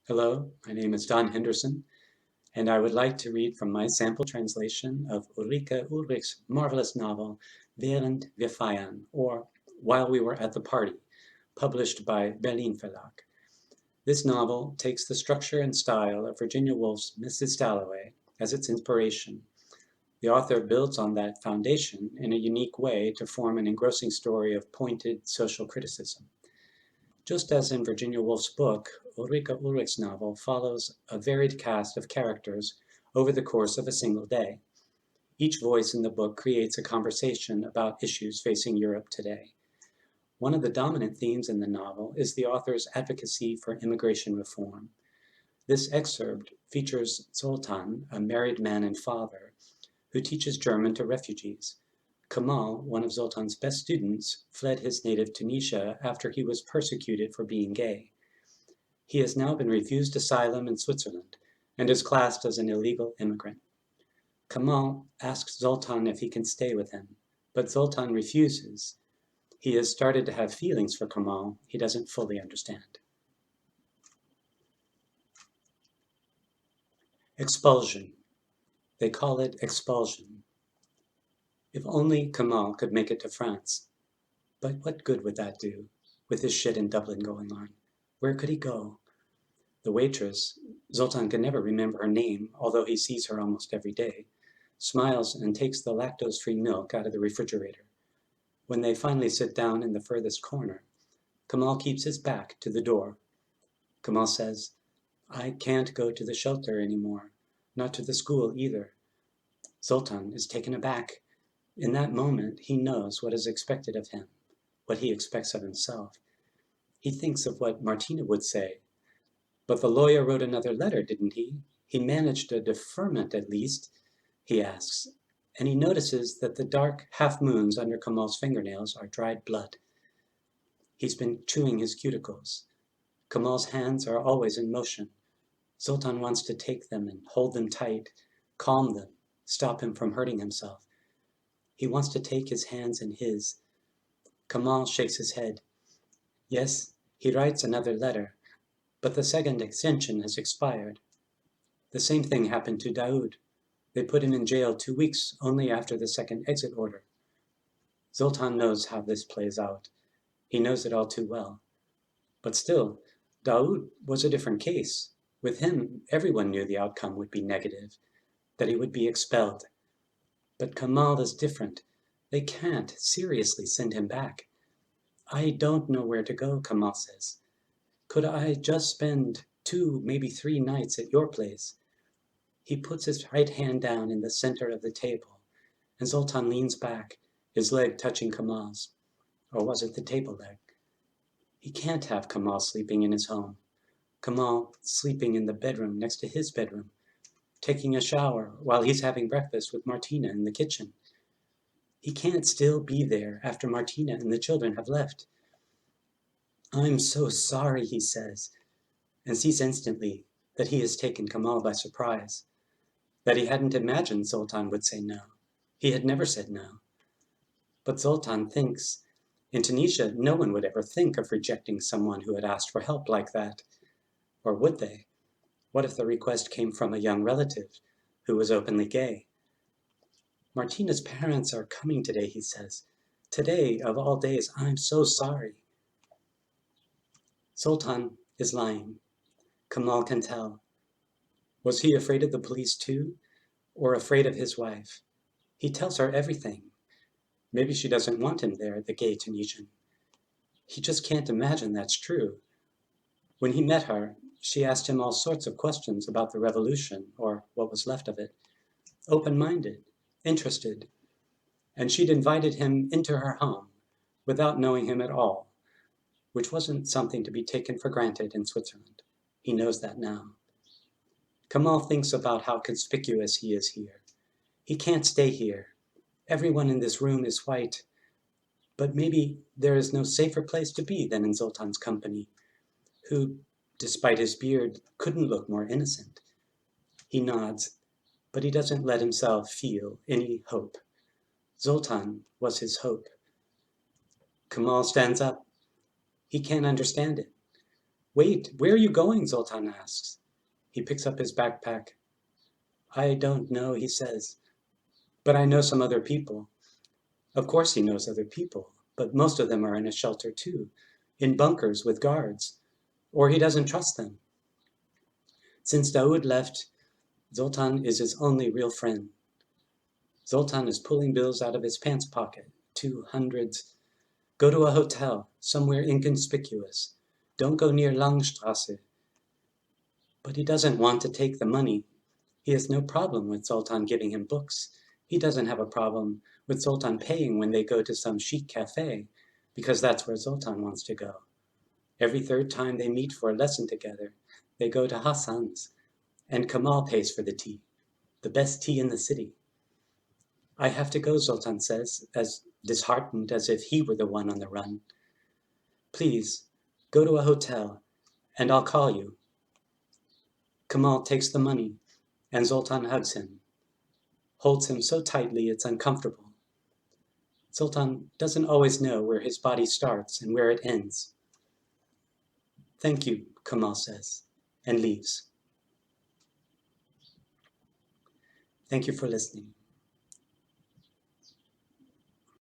Hello, my name is Don Henderson, and I would like to read from my sample translation of Ulrike Ulrich's marvelous novel, Während wir feiern, or While We Were at the Party, published by Berlin Verlag. This novel takes the structure and style of Virginia Woolf's Mrs Dalloway as its inspiration. The author builds on that foundation in a unique way to form an engrossing story of pointed social criticism. Just as in Virginia Woolf's book, Ulrike Ulrich's novel follows a varied cast of characters over the course of a single day. Each voice in the book creates a conversation about issues facing Europe today. One of the dominant themes in the novel is the author's advocacy for immigration reform. This excerpt features Zoltan, a married man and father, who teaches German to refugees. Kamal, one of Zoltan's best students, fled his native Tunisia after he was persecuted for being gay. He has now been refused asylum in Switzerland and is classed as an illegal immigrant. Kamal asks Zoltan if he can stay with him, but Zoltan refuses. He has started to have feelings for Kamal he doesn't fully understand. Expulsion. They call it expulsion. If only Kamal could make it to France. But what good would that do, with his shit in Dublin going on? Where could he go? The waitress, Zoltan can never remember her name, although he sees her almost every day, smiles and takes the lactose-free milk out of the refrigerator. When they finally sit down in the furthest corner, Kamal keeps his back to the door. Kamal says, "I can't go to the shelter anymore, not to the school either." Zoltan is taken aback. In that moment, he knows what is expected of him, what he expects of himself. He thinks of what Martina would say. "But the lawyer wrote another letter, didn't he? He managed a deferment at least," he asks, and he notices that the dark half-moons under Kamal's fingernails are dried blood. He's been chewing his cuticles. Kamal's hands are always in motion. Zoltan wants to take them and hold them tight, calm them, stop him from hurting himself. He wants to take his hands in his. Kamal shakes his head. Yes, he writes another letter, but the second extension has expired. The same thing happened to Daoud. They put him in jail 2 weeks only after the second exit order. Zoltan knows how this plays out. He knows it all too well. But still, Daoud was a different case. With him, everyone knew the outcome would be negative, that he would be expelled. But Kamal is different. They can't seriously send him back. "I don't know where to go," Kamal says. "Could I just spend 2, maybe 3 nights at your place?" He puts his right hand down in the center of the table, and Zoltan leans back, his leg touching Kamal's. Or was it the table leg? He can't have Kamal sleeping in his home. Kamal sleeping in the bedroom next to his bedroom, taking a shower while he's having breakfast with Martina in the kitchen. He can't still be there after Martina and the children have left. "I'm so sorry," he says, and sees instantly that he has taken Kamal by surprise, that he hadn't imagined Zoltan would say no. He had never said no. But Zoltan thinks, in Tunisia, no one would ever think of rejecting someone who had asked for help like that. Or would they? What if the request came from a young relative who was openly gay? "Martina's parents are coming today," he says. "Today, of all days, I'm so sorry." Zoltan is lying. Kamal can tell. Was he afraid of the police too, or afraid of his wife? He tells her everything. Maybe she doesn't want him there, the gay Tunisian. He just can't imagine that's true. When he met her, she asked him all sorts of questions about the revolution, or what was left of it. Open-minded, interested. And she'd invited him into her home, without knowing him at all, which wasn't something to be taken for granted in Switzerland. He knows that now. Kamal thinks about how conspicuous he is here. He can't stay here. Everyone in this room is white. But maybe there is no safer place to be than in Zoltan's company, who, despite his beard, couldn't look more innocent. He nods, but he doesn't let himself feel any hope. Zoltan was his hope. Kamal stands up. He can't understand it. Wait, where are you going? Zoltan asks. He picks up his backpack. I don't know, he says, but I know some other people. Of course he knows other people, but most of them are in a shelter too, in bunkers with guards, or he doesn't trust them. Since Daoud left, Zoltan is his only real friend. Zoltan is pulling bills out of his pants pocket, 200s. Go to a hotel, somewhere inconspicuous. Don't go near Langstrasse. But he doesn't want to take the money. He has no problem with Zoltan giving him books. He doesn't have a problem with Zoltan paying when they go to some chic cafe, because that's where Zoltan wants to go. Every third time they meet for a lesson together, they go to Hassan's, and Kamal pays for the tea, the best tea in the city. I have to go, Zoltan says, as disheartened as if he were the one on the run. Please, go to a hotel, and I'll call you. Kamal takes the money, and Zoltan hugs him, holds him so tightly it's uncomfortable. Zoltan doesn't always know where his body starts and where it ends. Thank you, Kamal says, and leaves. Thank you for listening.